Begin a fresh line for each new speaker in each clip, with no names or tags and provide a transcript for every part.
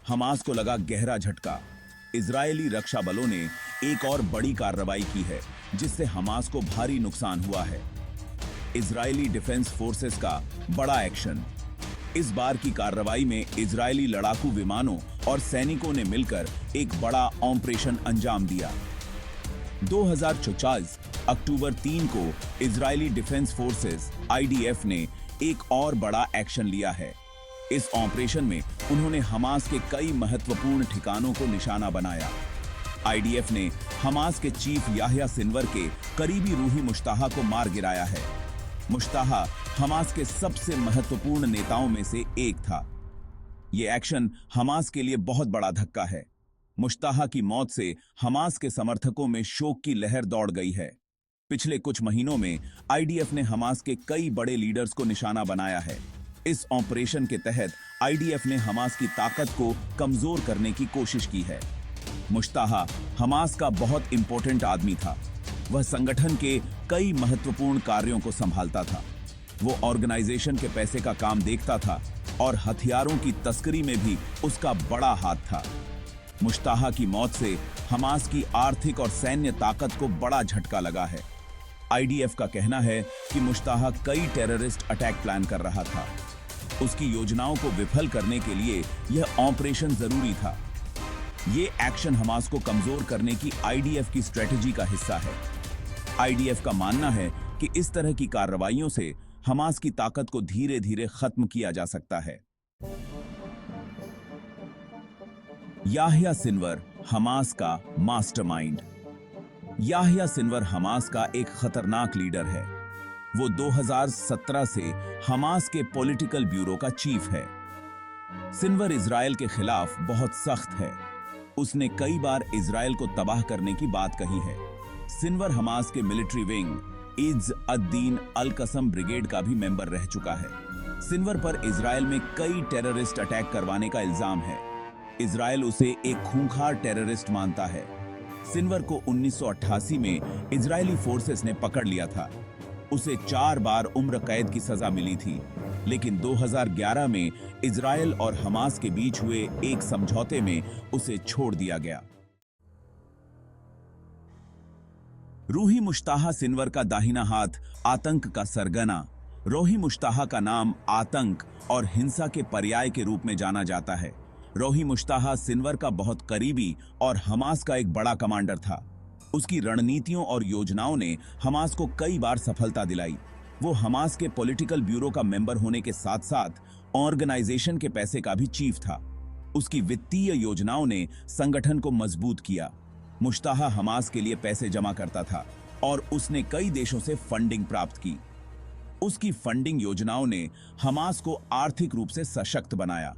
Hamas को लगा गहरा झटका। इजरायली रक्षा बलों ने एक और बड़ी कार्रवाई की है जिससे हमास को भारी नुकसान हुआ है। इजरायली डिफेंस फोर्सेस का बड़ा एक्शन। इस बार की कार्रवाई में इजरायली लड़ाकू विमानों और सैनिकों ने मिलकर एक बड़ा ऑपरेशन अंजाम दिया। 2024 अक्टूबर 3 को इजरायली डिफेंस फोर्सेस आईडीएफ ने एक और बड़ा एक्शन लिया है। इस ऑपरेशन में उन्होंने हमास के कई महत्वपूर्ण ठिकानों को निशाना बनाया। आईडीएफ ने हमास के चीफ याह्या सिनवर के करीबी रूही मुश्ताहा को मार गिराया है। मुश्ताहा हमास के सबसे महत्वपूर्ण नेताओं में से एक था। यह एक्शन हमास के लिए बहुत बड़ा धक्का है। मुश्ताहा की मौत से हमास के समर्थकों में शोक की लहर दौड़ गई है। पिछले कुछ महीनों में आईडीएफ ने हमास के कई बड़े लीडर्स को निशाना बनाया है। इस ऑपरेशन के तहत आईडीएफ ने हमास की ताकत को कमजोर करने की कोशिश की है। मुश्ताहा हमास का बहुत इंपॉर्टेंट आदमी था। वह संगठन के कई महत्वपूर्ण कार्यों को संभालता था। वो ऑर्गेनाइजेशन के पैसे का काम देखता था और हथियारों की तस्करी में भी उसका बड़ा हाथ था। मुश्ताहा की मौत से हमास की आर्थिक और सैन्य ताकत को बड़ा झटका लगा है। आईडीएफ का कहना है कि मुश्ताहा कई टेररिस्ट अटैक प्लान कर रहा था। उसकी योजनाओं को विफल करने के लिए यह ऑपरेशन जरूरी था। ये एक्शन हमास को कमजोर करने की आईडीएफ की स्ट्रेटजी का हिस्सा है। आईडीएफ का मानना है कि इस तरह की कार्रवाइयों से हमास की ताकत को धीरे धीरे खत्म किया जा सकता है। याह्या सिनवर हमास का मास्टरमाइंड। याह्या सिनवर हमास का एक खतरनाक लीडर है। वो 2017 से हमास के पॉलिटिकल ब्यूरो का चीफ है। सिनवर इजराइल के खिलाफ बहुत सख्त है। उसने कई बार इजराइल को तबाह करने की बात कही है। सिनवर हमास के मिलिट्री विंग इज्ज अद-दीन अल-कसम ब्रिगेड का भी मेंबर रह चुका है। सिनवर पर इजराइल में कई टेररिस्ट अटैक करवाने का इल्जाम है। इजराइल उसे एक खूंखार टेररिस्ट मानता है। सिनवर को 1988 में इजरायली फोर्सेस ने पकड़ लिया था। उसे 4 बार उम्र कैद की सजा मिली थी, लेकिन 2011 में इजराइल और हमास के बीच हुए एक समझौते में उसे छोड़ दिया गया। रूही मुश्ताहा सिनवर का दाहिना हाथ, आतंक का सरगना। रूही मुश्ताहा का नाम आतंक और हिंसा के पर्याय के रूप में जाना जाता है। रूही मुश्ताहा सिनवर का बहुत करीबी और हमास का एक बड़ा कमांडर था। उसकी रणनीतियों और योजनाओं ने हमास को कई बार सफलता दिलाई। वो हमास के पॉलिटिकल ब्यूरो का मेंबर होने के साथ साथ ऑर्गेनाइजेशन के पैसे का भी चीफ था। उसकी वित्तीय योजनाओं ने संगठन को मजबूत किया। मुश्ताहा हमास के लिए पैसे जमा करता था और उसने कई देशों से फंडिंग प्राप्त की। उसकी फंडिंग योजनाओं ने हमास को आर्थिक रूप से सशक्त बनाया।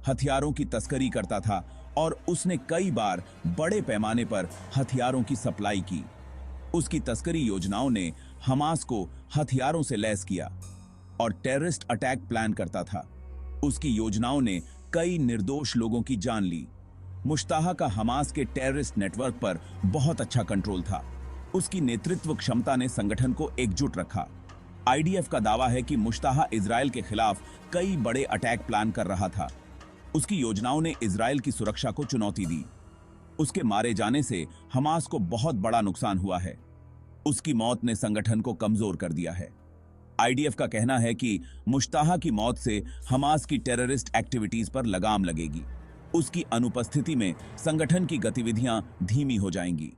हथियारों की तस्करी करता था और उसने कई बार बड़े पैमाने पर हथियारों की सप्लाई की। उसकी तस्करी योजनाओं ने हमास को हथियारों से लैस किया और टेररिस्ट अटैक प्लान करता था। उसकी योजनाओं ने कई निर्दोष लोगों की जान ली। मुश्ताहा का हमास के टेररिस्ट नेटवर्क पर बहुत अच्छा कंट्रोल था। उसकी नेतृत्व क्षमता ने संगठन को एकजुट रखा। आईडीएफ का दावा है कि मुश्ताहा इजराइल के खिलाफ कई बड़े अटैक प्लान कर रहा था। उसकी योजनाओं ने इजराइल की सुरक्षा को चुनौती दी। उसके मारे जाने से हमास को बहुत बड़ा नुकसान हुआ है। उसकी मौत ने संगठन को कमजोर कर दिया है। आईडीएफ का कहना है कि मुश्ताहा की मौत से हमास की टेररिस्ट एक्टिविटीज पर लगाम लगेगी। उसकी अनुपस्थिति में संगठन की गतिविधियां धीमी हो जाएंगी।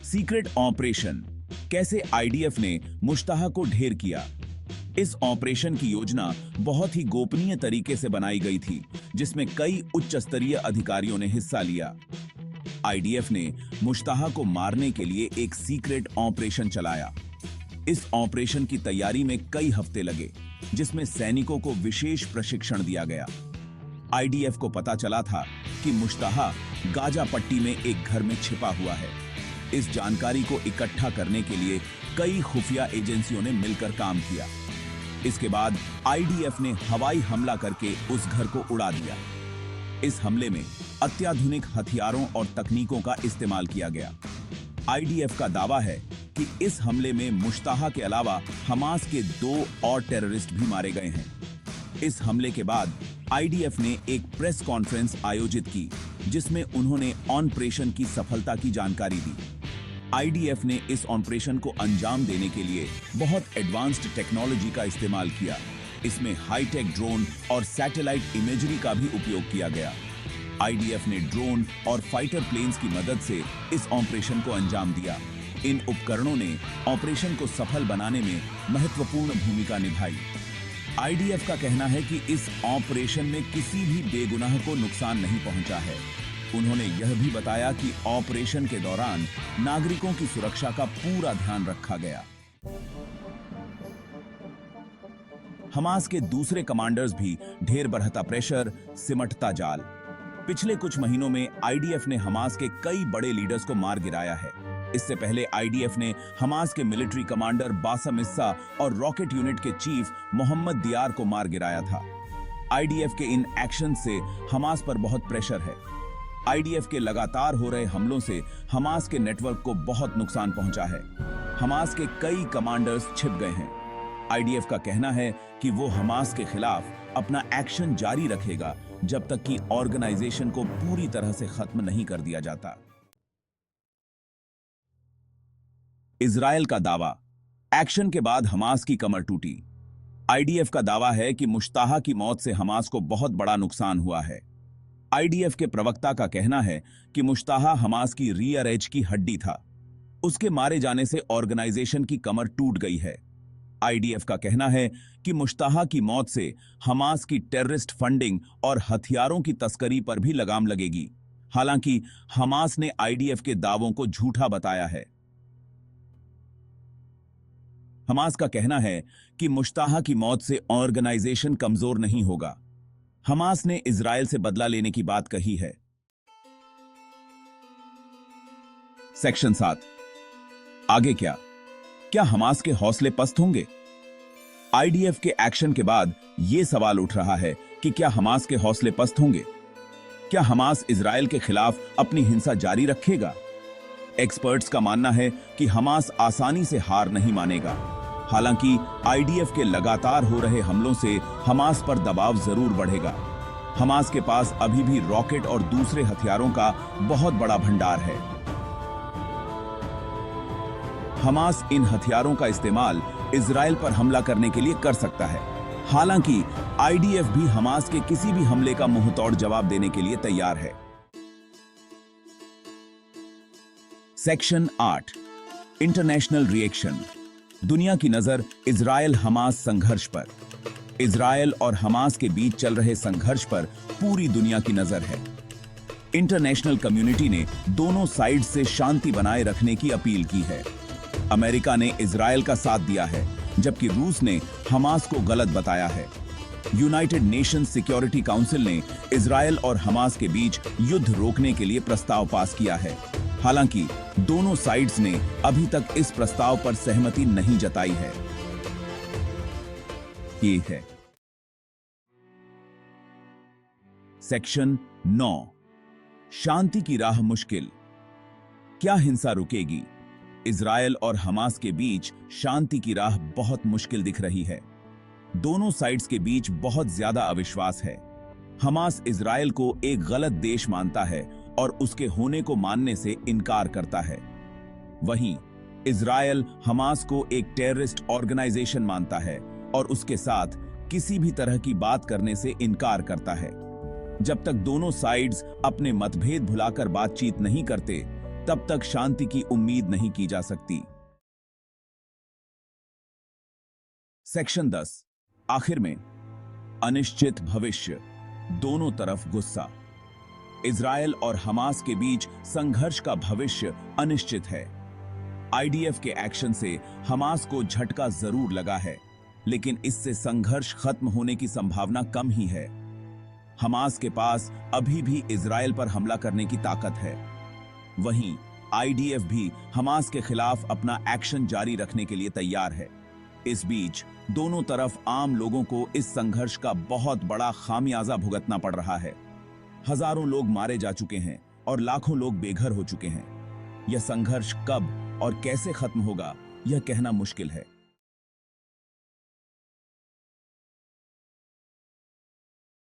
Secret operation. कैसे आईडीएफ ने मुश्ताहा को ढेर किया। इस ऑपरेशन की योजना बहुत ही गोपनीय तरीके से बनाई गई थी, जिसमें कई उच्च स्तरीय अधिकारियों ने हिस्सा लिया। आईडीएफ ने मुश्ताहा को मारने के लिए एक सीक्रेट ऑपरेशन चलाया। इस ऑपरेशन की तैयारी में कई हफ्ते लगे, जिसमें सैनिकों को विशेष प्रशिक्षण दिया गया। आईडीएफ को पता चला था कि मुश्ताहा गाजा पट्टी में एक घर में छिपा हुआ है। इस जानकारी को इकट्ठा करने के लिए कई खुफिया एजेंसियों ने मिलकर काम किया। इसके बाद आईडीएफ ने हवाई हमला करके उस घर को उड़ा दिया। इस हमले में अत्याधुनिक हथियारों और तकनीकों का इस्तेमाल किया गया। आईडीएफ का दावा है कि इस हमले में मुश्ताहा के अलावा हमास के 2 और टेररिस्ट भी मारे गए हैं। इस हमले के बाद आईडीएफ ने एक प्रेस कॉन्फ्रेंस आयोजित की, जिसमें उन्होंने ऑपरेशन की सफलता की जानकारी दी। आईडीएफ ने इस ऑपरेशन को अंजाम देने के लिए बहुत एडवांस्ड टेक्नोलॉजी का इस्तेमाल किया। इसमें हाईटेक ड्रोन और सैटेलाइट इमेजरी का भी उपयोग किया गया। आईडीएफ ने ड्रोन और फाइटर प्लेन्स की मदद से इस ऑपरेशन को अंजाम दिया। इन उपकरणों ने ऑपरेशन को सफल बनाने में महत्वपूर्ण भूमिका निभाई। आईडीएफ का कहना है कि इस ऑपरेशन में किसी भी बेगुनाह को नुकसान नहीं पहुंचा है। उन्होंने यह भी बताया कि ऑपरेशन के दौरान नागरिकों की सुरक्षा का पूरा ध्यान रखा गया। हमास के दूसरे कमांडर्स भी ढेर बढ़ता प्रेशर, सिमटता जाल। पिछले कुछ महीनों में आईडीएफ ने हमास के कई बड़े लीडर्स को मार गिराया है। इससे पहले आईडीएफ ने हमास के मिलिट्री कमांडर बासम इस्सा और रॉकेट यूनिट के चीफ मोहम्मद दियार को मार गिराया था। आईडीएफ के इन एक्शन से हमास पर बहुत प्रेशर है। आईडीएफ के लगातार हो रहे हमलों से हमास के नेटवर्क को बहुत नुकसान पहुंचा है। हमास के कई कमांडर्स छिप गए हैं। आईडीएफ का कहना है कि वो हमास के खिलाफ अपना एक्शन जारी रखेगा जब तक कि ऑर्गेनाइजेशन को पूरी तरह से खत्म नहीं कर दिया जाता। इजराइल का दावा, एक्शन के बाद हमास की कमर टूटी। आईडीएफ का दावा है कि मुश्ताहा की मौत से हमास को बहुत बड़ा नुकसान हुआ है। आईडीएफ के प्रवक्ता का कहना है कि मुश्ताहा हमास की रियर एज की हड्डी था। उसके मारे जाने से ऑर्गेनाइजेशन की कमर टूट गई है। आईडीएफ का कहना है कि मुश्ताहा की मौत से हमास की टेररिस्ट फंडिंग और हथियारों की तस्करी पर भी लगाम लगेगी। हालांकि हमास ने आईडीएफ के दावों को झूठा बताया है। हमास का कहना है कि मुश्ताहा की मौत से ऑर्गेनाइजेशन कमजोर नहीं होगा। हमास ने इजराइल से बदला लेने की बात कही है। सेक्शन 7। आगे क्या हमास के हौसले पस्त होंगे? आईडीएफ के एक्शन के बाद यह सवाल उठ रहा है कि क्या हमास के हौसले पस्त होंगे? क्या हमास इजराइल के खिलाफ अपनी हिंसा जारी रखेगा? एक्सपर्ट्स का मानना है कि हमास आसानी से हार नहीं मानेगा। हालांकि आईडीएफ के लगातार हो रहे हमलों से हमास पर दबाव जरूर बढ़ेगा। हमास के पास अभी भी रॉकेट और दूसरे हथियारों का बहुत बड़ा भंडार है। हमास इन हथियारों का इस्तेमाल इजराइल पर हमला करने के लिए कर सकता है। हालांकि आईडीएफ भी हमास के किसी भी हमले का मुंहतोड़ जवाब देने के लिए तैयार है। सेक्शन 8। International reaction. दुनिया की नजर इजराइल हमास संघर्ष पर। इजराइल और हमास के बीच चल रहे संघर्ष पर पूरी दुनिया की नजर है। इंटरनेशनल कम्युनिटी ने दोनों साइड से शांति बनाए रखने की अपील की है। अमेरिका ने इजराइल का साथ दिया है, जबकि रूस ने हमास को गलत बताया है। यूनाइटेड नेशंस सिक्योरिटी काउंसिल ने इजराइल और हमास के बीच युद्ध रोकने के लिए प्रस्ताव पास किया है। हालांकि दोनों साइड्स ने अभी तक इस प्रस्ताव पर सहमति नहीं जताई है। ये है सेक्शन 9। शांति की राह मुश्किल। क्या हिंसा रुकेगी? इजराइल और हमास के बीच शांति की राह बहुत मुश्किल दिख रही है। दोनों साइड्स के बीच बहुत ज्यादा अविश्वास है। हमास इजराइल को एक गलत देश मानता है और उसके होने को मानने से इनकार करता है। वहीं इजराइल हमास को एक टेररिस्ट ऑर्गेनाइजेशन मानता है और उसके साथ किसी भी तरह की बात करने से इनकार करता है। जब तक दोनों साइड्स अपने मतभेद भुलाकर बातचीत नहीं करते, तब तक शांति की उम्मीद नहीं की जा सकती। सेक्शन 10। आखिर में अनिश्चित भविष्य। दोनों तरफ गुस्सा। इजराइल और हमास के बीच संघर्ष का भविष्य अनिश्चित है। आईडीएफ के एक्शन से हमास को झटका जरूर लगा है, लेकिन इससे संघर्ष खत्म होने की संभावना कम ही है। हमास के पास अभी भी इजराइल पर हमला करने की ताकत है। वहीं आईडीएफ भी हमास के खिलाफ अपना एक्शन जारी रखने के लिए तैयार है। इस बीच दोनों तरफ आम लोगों को इस संघर्ष का बहुत बड़ा खामियाजा भुगतना पड़ रहा है। हजारों लोग मारे जा चुके हैं और लाखों लोग बेघर हो चुके हैं। यह संघर्ष कब और कैसे खत्म होगा, यह कहना मुश्किल है।